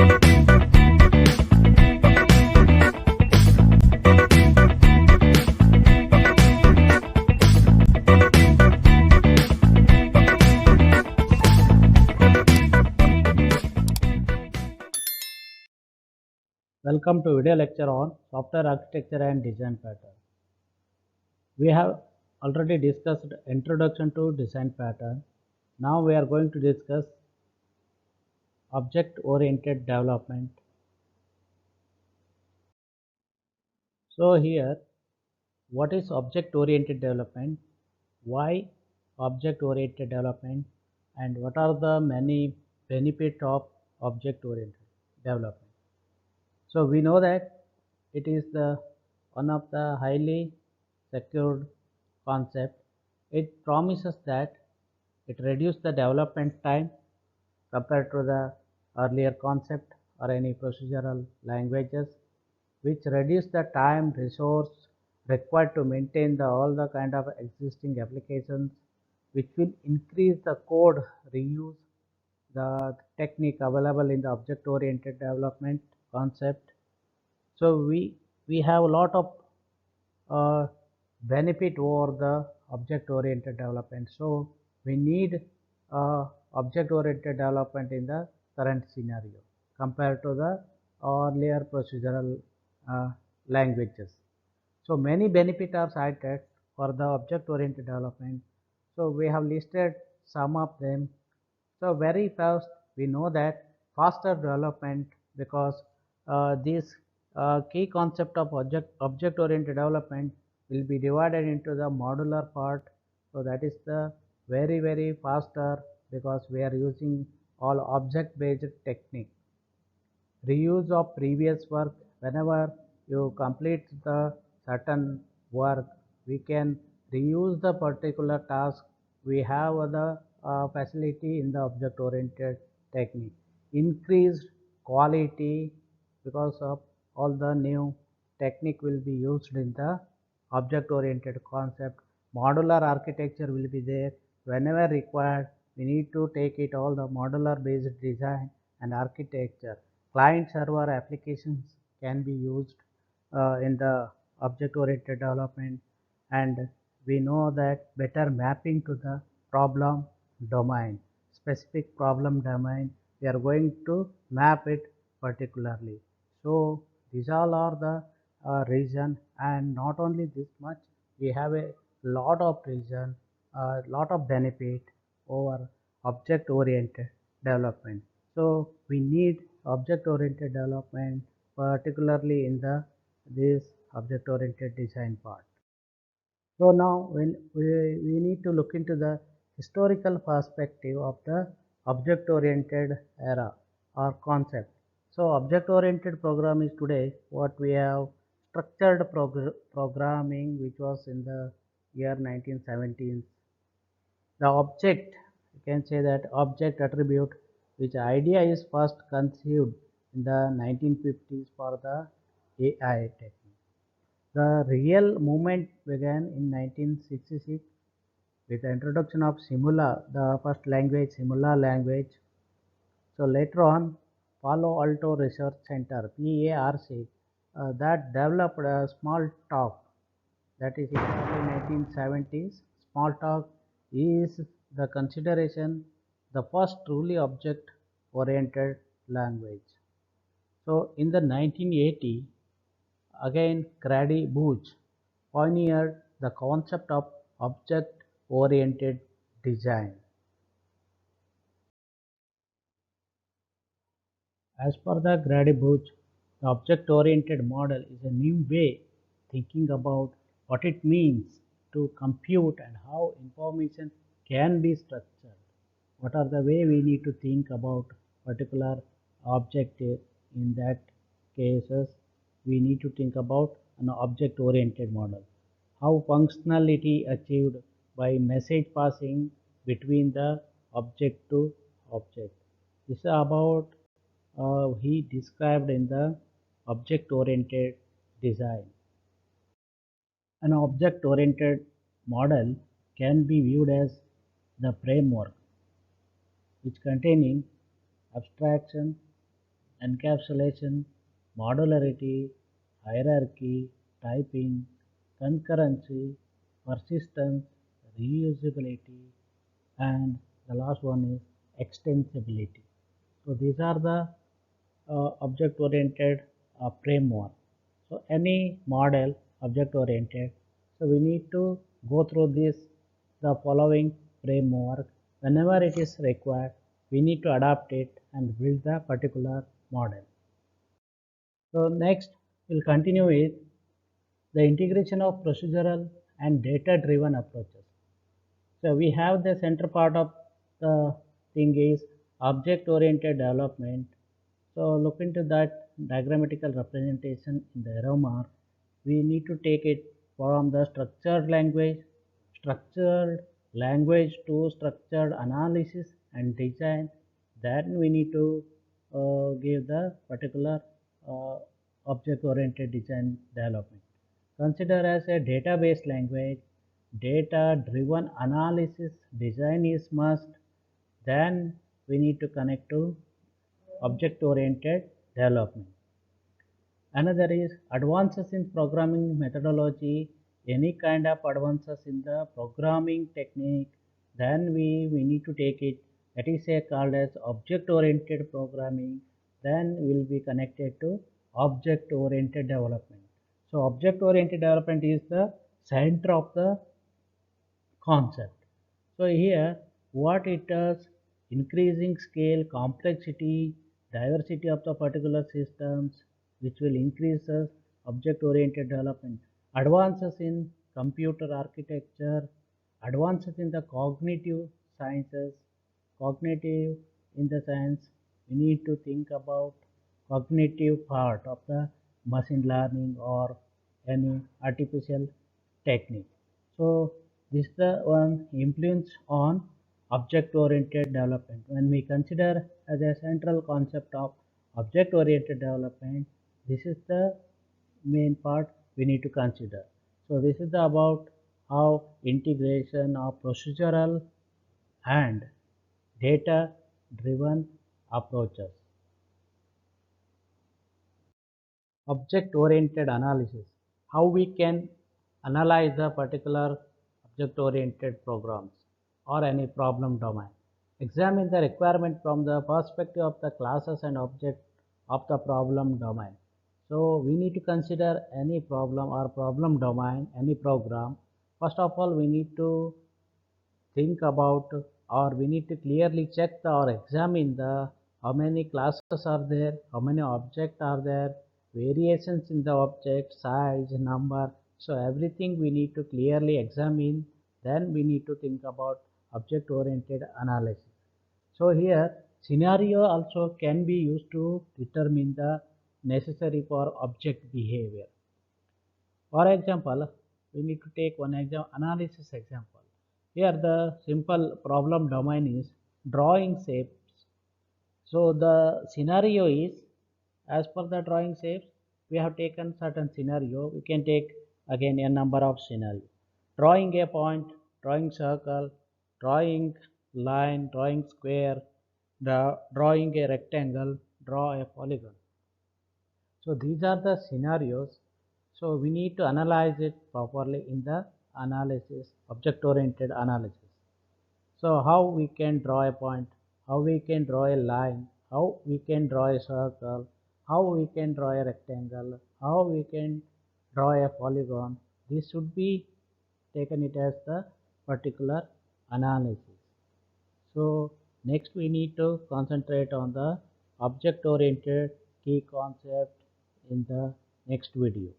Welcome to video lecture on software architecture and design pattern. We have already discussed introduction to design pattern. Now we are going to discuss object oriented development. So here, what is object oriented development? Why object oriented development? And what are the many benefits of object oriented development? So we know that it is the one of the highly secured concept. It promises that it reduces the development time compared to the earlier concept or any procedural languages, which reduce the time resource required to maintain all the kind of existing applications, which will increase the code reuse, the technique available in the object oriented development concept. So we have a lot of uh, benefit over the object oriented development. So we need object oriented development in the current scenario compared to the earlier procedural languages. So many benefits are cited for the object oriented development. So we have listed some of them. So very first, we know that faster development, because this key concept of object-oriented development will be divided into the modular part. So that is the very faster, because we are using all object-based technique. Reuse of previous work. Whenever you complete the certain work, we can reuse the particular task. We have the facility in the object oriented technique. Increased quality, because of all the new technique will be used in the object oriented concept. Modular architecture will be there. Whenever required, we need to take it all the modular based design and architecture. Client server applications can be used in the object oriented development, and we know that better mapping to the problem domain, specific problem domain, we are going to map it particularly. So these all are the reason, and not only this much, we have a lot of reason, lot of benefit over object oriented development. So we need object oriented development, particularly in the this object oriented design part. So now when we need to look into the historical perspective of the object oriented era or concept. So object oriented program is today what we have structured programming, which was in the year 1917. The object, you can say that object attribute, which idea is first conceived in the 1950s for the AI technique. The real movement began in 1966 with the introduction of Simula, the first language, Simula language. So later on, Palo Alto Research Center, PARC, that developed a Smalltalk, that is in early 1970s. Smalltalk is the consideration the first truly object-oriented language. So in the 1980, again Grady Booch pioneered the concept of object-oriented design. As per the Grady Booch, the object-oriented model is a new way thinking about what it means to compute and how information can be structured. What are the way we need to think about particular object? In that cases, we need to think about an object-oriented model. How functionality achieved by message passing between the object to object. This is about he described in the object-oriented design. An object-oriented model can be viewed as the framework which containing abstraction, encapsulation, modularity, hierarchy, typing, concurrency, persistence, reusability, and the last one is extensibility. So these are the object-oriented framework. So any model object-oriented. So we need to go through the following framework. Whenever it is required, we need to adapt it and build the particular model. So next, we'll continue with the integration of procedural and data-driven approaches. So we have the center part of the thing is object-oriented development. So look into that diagrammatical representation in the arrow mark. We need to take it from the structured language to structured analysis and design. Then we need to give the particular uh, object-oriented design development. Consider as a database language, data-driven analysis design is must. Then we need to connect to object-oriented development. Another is advances in programming methodology, any kind of advances in the programming technique, then we need to take it, that is called as object-oriented programming, then will be connected to object-oriented development. So object-oriented development is the center of the concept. So here what it does, increasing scale, complexity, diversity of the particular systems, which will increase the object oriented development, advances in computer architecture, advances in the cognitive sciences. Cognitive in the sense we need to think about cognitive part of the machine learning or any artificial technique. So this is the one influence on object-oriented development. When we consider as a central concept of object-oriented development, this is the main part we need to consider. So this is about how integration of procedural and data-driven approaches. Object-oriented analysis, how we can analyze a particular object-oriented programs or any problem domain. Examine the requirement from the perspective of the classes and object of the problem domain. So we need to consider any problem or problem domain, any program. First of all, we need to think about, or we need to clearly check or examine the how many classes are there, how many objects are there, variations in the object size, number. So everything we need to clearly examine. Then we need to think about object oriented analysis. So here scenario also can be used to determine the necessary for object behavior. For example, we need to take one example, analysis example. Here the simple problem domain is drawing shapes. So the scenario is, as per the drawing shapes, we have taken certain scenario. We can take again a number of scenario. Drawing a point, drawing circle, drawing line, drawing square, drawing a rectangle, draw a polygon. So these are the scenarios. So we need to analyze it properly in the analysis, object oriented analysis. So how we can draw a point, how we can draw a line, how we can draw a circle, how we can draw a rectangle, how we can draw a polygon. This should be taken it as the particular analysis. So next we need to concentrate on the object oriented key concept in the next video.